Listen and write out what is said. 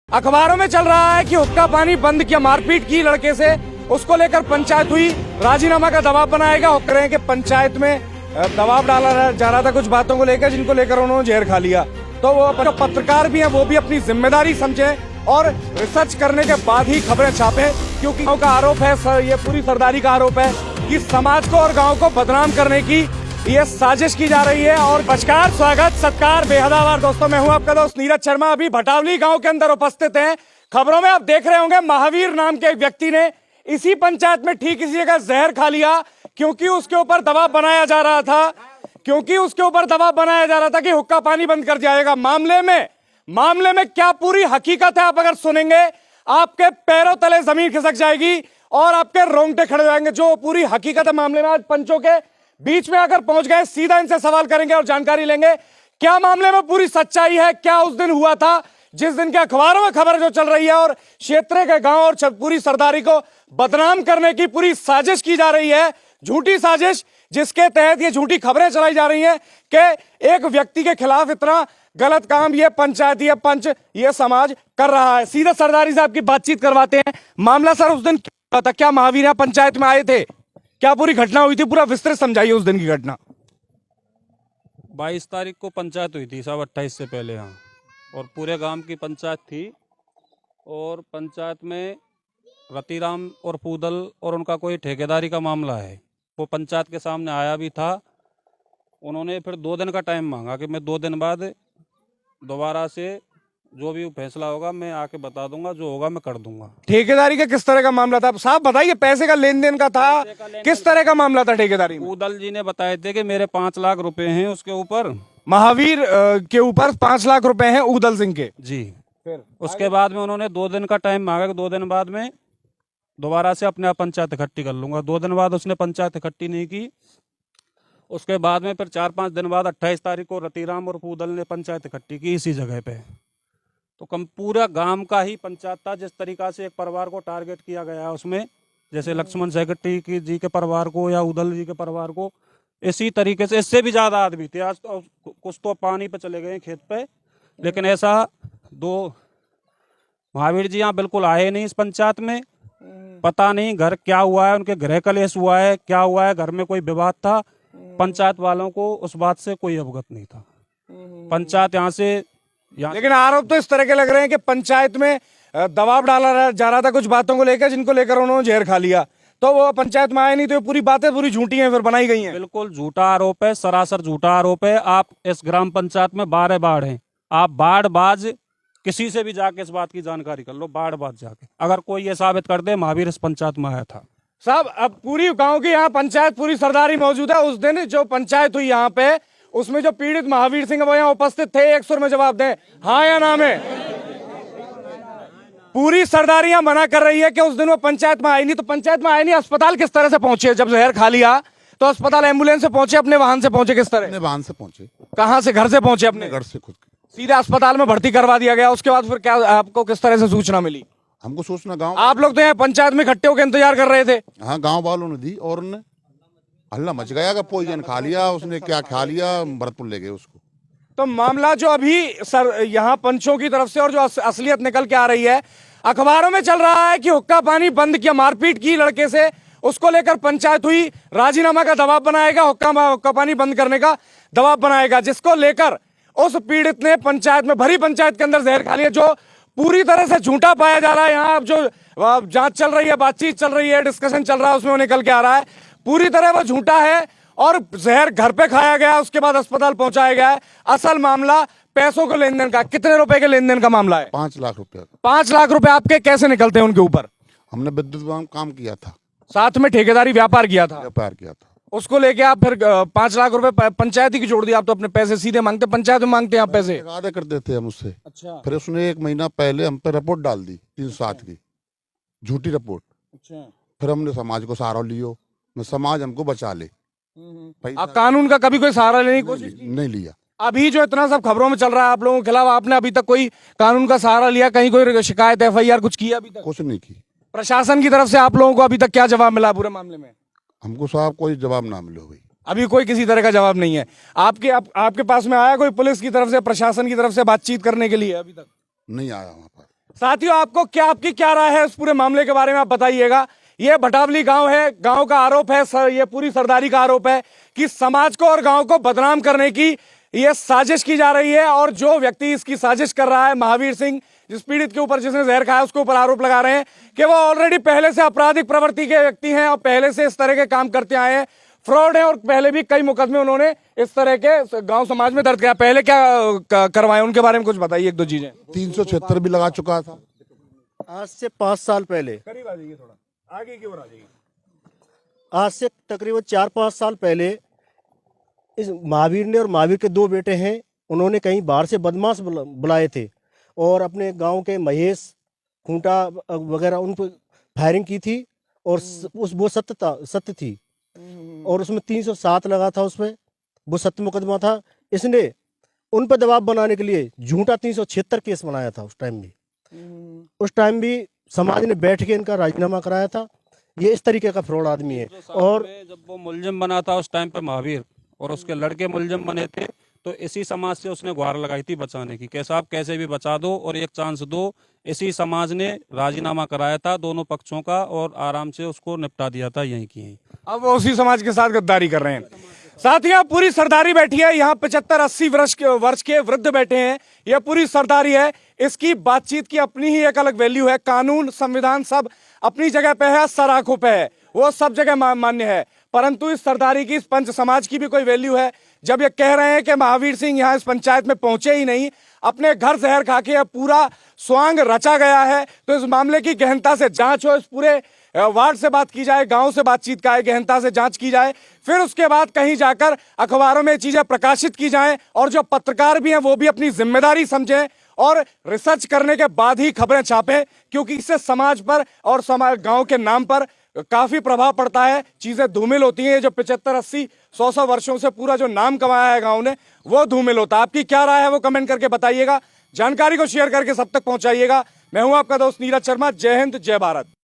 अखबारों में चल रहा है कि हुक्का पानी बंद किया, मारपीट की लड़के से, उसको लेकर पंचायत हुई, राजीनामा का दबाव बनाएगा। वो कह रहे हैं कि पंचायत में दबाव डाला जा रहा था कुछ बातों को लेकर, जिनको लेकर उन्होंने जहर खा लिया। तो वो पत्रकार भी हैं, वो भी अपनी जिम्मेदारी समझे और रिसर्च करने के बाद ही खबरें छापे, क्योंकि गांव का आरोप है, ये पूरी सरदारी का आरोप है कि समाज को और गांव को बदनाम करने की ये साजिश की जा रही है। और नमस्कार, स्वागत, सत्कार, बेहद आभार दोस्तों, मैं हूं आपका दोस्त नीरज शर्मा। अभी भटावली गांव के अंदर उपस्थित हैं। खबरों में आप देख रहे होंगे महावीर नाम के एक व्यक्ति ने इसी पंचायत में ठीक इसी जगह जहर खा लिया, क्योंकि उसके ऊपर दबाव बनाया जा रहा था कि हुक्का पानी बंद कर जाएगा। मामले में क्या पूरी हकीकत है, आप अगर सुनेंगे आपके पैरों तले जमीन खिसक जाएगी और आपके रोंगटे खड़े हो जाएंगे। जो पूरी हकीकत है मामले में, आज पंचों के बीच में अगर पहुंच गए, सीधा इनसे सवाल करेंगे और जानकारी लेंगे क्या मामले में पूरी सच्चाई है, क्या उस दिन हुआ था जिस दिन के अखबारों में खबर जो चल रही है और क्षेत्र के गांव और पूरी सरदारी को बदनाम करने की पूरी साजिश की जा रही है, झूठी साजिश, जिसके तहत ये झूठी खबरें चलाई जा रही हैं कि एक व्यक्ति के खिलाफ इतना गलत काम ये पंचायती ये पंच ये समाज कर रहा है। सीधे सरदारी साहब की बातचीत करवाते हैं। मामला सर उस दिन क्या था, क्या महावीर पंचायत में आए थे, क्या पूरी घटना हुई थी, पूरा विस्तृत समझाइए उस दिन की घटना। 22 तारीख को पंचायत हुई थी, सब 28 से पहले यहाँ, और पूरे गांव की पंचायत थी। और पंचायत में रतिराम और पूदल और उनका कोई ठेकेदारी का मामला है, वो पंचायत के सामने आया भी था। उन्होंने फिर 2 दिन का टाइम मांगा कि मैं 2 दिन बाद दोबारा से जो भी फैसला होगा मैं आके बता दूंगा, जो होगा मैं कर दूंगा। ठेकेदारी का किस तरह का मामला था साहब, बताइए। पैसे का लेन देन का था, किस तरह का मामला था ठेकेदारी में? पूदल जी ने बताए थे कि मेरे 5 लाख रुपए हैं उसके ऊपर, महावीर के ऊपर 5 लाख रुपए हैं उदल सिंह के जी। फिर उसके बाद में उन्होंने 2 दिन का टाइम मांगा कि 2 दिन बाद में दोबारा से अपने आप पंचायत इकट्ठी कर लूंगा। 2 दिन बाद उसने पंचायत इकट्ठी नहीं की। उसके बाद में फिर 4-5 दिन बाद 28 तारीख को रतिराम और पूदल ने पंचायत इकट्ठी की इसी जगह पे। तो कम पूरा गांव का ही पंचायत था। जिस तरीका से एक परिवार को टारगेट किया गया है उसमें, जैसे लक्ष्मण सेक्रेटरी की जी के परिवार को या उदल जी के परिवार को, इसी तरीके से इससे भी ज्यादा आदमी थे। आज तो कुछ तो पानी पे चले गए खेत पे, लेकिन ऐसा 2 महावीर जी यहाँ बिल्कुल आए नहीं इस पंचायत में। पता नहीं घर क्या हुआ है, उनके गृह कलेश हुआ है, क्या हुआ है, घर में कोई विवाद था। पंचायत वालों को उस बात से कोई अवगत नहीं था। पंचायत यहाँ से लेकिन आरोप तो इस तरह के लग रहे हैं कि पंचायत में दबाव डाला जा रहा था कुछ बातों को लेकर, जिनको लेकर उन्होंने जहर खा लिया। तो वो पंचायत में आए नहीं, तो ये पूरी बातें पूरी झूठी हैं, फिर बनाई गई हैं। बिल्कुल झूठा आरोप है, सरासर झूठा आरोप है। आप इस ग्राम पंचायत में 12 बाढ़ हैं, आप बाढ़-बाज किसी से भी जाके इस बात की जानकारी कर लो, बाढ़-बाज जाके, अगर कोई ये साबित कर दे महावीर इस पंचायत में आया था। साहब अब पूरी गांव की यहाँ पंचायत पूरी सरदारी मौजूद है। उस दिन जो पंचायत हुई यहाँ पे, उसमें जो पीड़ित महावीर सिंह वो यहाँ उपस्थित थे, एक सुर में जवाब दें, हाँ या ना में। पूरी सरदारियां मना कर रही है कि उस दिन वो पंचायत में आई नहीं। तो पंचायत में आई नहीं, अस्पताल किस तरह से पहुंचे? जब जहर खा लिया तो अस्पताल एम्बुलेंस से पहुंचे, अपने वाहन से पहुंचे, किस तरह? अपने वाहन से पहुंचे। कहां से? घर से पहुंचे, अपने घर से खुद सीधे अस्पताल में भर्ती करवा दिया गया। उसके बाद फिर क्या आपको किस तरह से सूचना मिली? हमको सूचना गांव, आप लोग तो यहाँ पंचायत में इकट्ठे होकर इंतजार कर रहे थे। हाँ, गांव वालों ने दी और उन्होंने हल्ला मच गया कि पॉइजन खा लिया उसने, क्या खा लिया, भरतपुर ले गए उसको। तो मामला जो अभी सर यहाँ पंचों की तरफ से और जो असलियत निकल के आ रही है, अखबारों में चल रहा है कि हुक्का पानी बंद किया, मारपीट की लड़के से, उसको लेकर पंचायत हुई, राजीनामा का दबाव बनाएगा, हुक्का पानी बंद करने का दबाव बनाएगा, जिसको लेकर उस पीड़ित ने पंचायत में, भरी पंचायत के अंदर जहर खा लिया, जो पूरी तरह से झूठा पाया जा रहा है। यहाँ अब जो जांच चल रही है, बातचीत चल रही है, डिस्कशन चल रहा है, उसमें निकल के आ रहा है पूरी तरह वो झूठा है और जहर घर पे खाया गया, उसके बाद अस्पताल पहुंचाया गया है। असल मामला पैसों के लेन देन का, कितने रुपए के लेन देन का मामला है? 5 लाख रुपया। 5 लाख रुपए आपके कैसे निकलते हैं उनके ऊपर? हमने विद्युत विभाग काम किया था, साथ में ठेकेदारी व्यापार किया था, उसको लेके आप फिर 5 लाख रुपए पंचायत ही की जोड़ दी। आप तो अपने पैसे सीधे मांगते, पंचायत में मांगते हैं आप पैसे, वादे कर देते हम उससे। अच्छा। फिर उसने 1 महीना पहले हम पे रिपोर्ट डाल दी 307 की झूठी रिपोर्ट। अच्छा। फिर हमने समाज को सहारा लियो, समाज हमको बचा ले। आप कानून का कभी कोई सहारा लेने की कोशिश नहीं लिया। अभी जो इतना सब खबरों में चल रहा है आप लोगों के खिलाफ, आपने अभी तक कोई कानून का सहारा लिया? कहीं कोई शिकायत FIR कुछ किया अभी तक? कुछ नहीं की। प्रशासन की तरफ से आप लोगों को अभी तक क्या जवाब मिला पूरे मामले में? हमको साहब कोई जवाब ना मिले भाई, अभी कोई किसी तरह का जवाब नहीं है। आपके पास में आया कोई पुलिस की तरफ से, प्रशासन की तरफ से बातचीत करने के लिए? अभी तक नहीं आया वहाँ पर। साथियों आपकी क्या राय है इस पूरे मामले के बारे में, आप बताइएगा। ये भटावली गांव है, गांव का आरोप है ये पूरी सरदारी का आरोप है कि समाज को और गांव को बदनाम करने की ये साजिश की जा रही है। और जो व्यक्ति इसकी साजिश कर रहा है, महावीर सिंह, जिस पीड़ित के ऊपर जिसने जहर खाया, उसके ऊपर आरोप लगा रहे हैं कि वो ऑलरेडी पहले से आपराधिक प्रवृत्ति के व्यक्ति हैं और पहले से इस तरह के काम करते आए हैं, फ्रॉड है, और पहले भी कई मुकदमे उन्होंने इस तरह के गांव समाज में दर्ज किया। पहले क्या करवाए, उनके बारे में कुछ बताइए, एक दो चीजें। 376 भी लगा चुका था। आज से 5 साल पहले, करीब आ जाइए, थोड़ा आगे की ओर आ जाइए। आज से तकरीबन 4-5 साल पहले इस महावीर ने, और महावीर के 2 बेटे हैं, उन्होंने कहीं बाहर से बदमाश बुलाए थे और अपने गांव के महेश खूंटा वगैरह उन पर फायरिंग की थी। और वो सत्य थी, और उसमें 307 लगा था, उसमें वो सत्य मुकदमा था। इसने उन पर दबाव बनाने के लिए झूठा 376 केस बनाया था। उस टाइम भी समाज ने बैठ के इनका राजीनामा कराया था। ये इस तरीके का फ्रॉड आदमी है। और जब वो मुलजिम बना था उस टाइम पे महावीर और उसके लड़के मुलजिम बने थे, तो इसी समाज से उसने गुहार लगाई थी बचाने की, कैसा आप कैसे भी बचा दो और एक चांस दो। इसी समाज ने राजीनामा कराया था दोनों पक्षों का और आराम से उसको निपटा दिया था यहीं की यहीं। अब वो उसी समाज के साथ गद्दारी कर रहे हैं। साथियों पूरी सरदारी बैठी है यहाँ, 75-80 वर्ष के वृद्ध बैठे हैं। यह पूरी सरदारी है, इसकी बातचीत की अपनी ही एक अलग वैल्यू है। कानून संविधान सब अपनी जगह पे है, सर आंखों पे है, वो सब जगह मान्य है। परंतु इस सरदारी की, इस पंच समाज की भी कोई वैल्यू है। जब ये कह रहे हैं कि महावीर सिंह यहाँ इस पंचायत में पहुंचे ही नहीं, अपने घर जहर खा के पूरा स्वांग रचा गया है, तो इस मामले की गहनता से जांच हो, इस पूरे वार्ड से बात की जाए, गांव से बातचीत का गहनता से जांच की जाए, फिर उसके बाद कहीं जाकर अखबारों में चीजें प्रकाशित की जाएं, और जो पत्रकार भी हैं वो भी अपनी जिम्मेदारी समझें और रिसर्च करने के बाद ही खबरें छापें, क्योंकि इससे समाज पर और समाज गांव के नाम पर काफी प्रभाव पड़ता है। चीजें धूमिल होती हैं। जो 75-80-100 वर्षों से पूरा जो नाम कमाया है गांव ने, वो धूमिल होता है। आपकी क्या राय है वो कमेंट करके बताइएगा, जानकारी को शेयर करके सब तक पहुंचाइएगा। मैं हूं आपका दोस्त नीरज शर्मा। जय हिंद, जय भारत।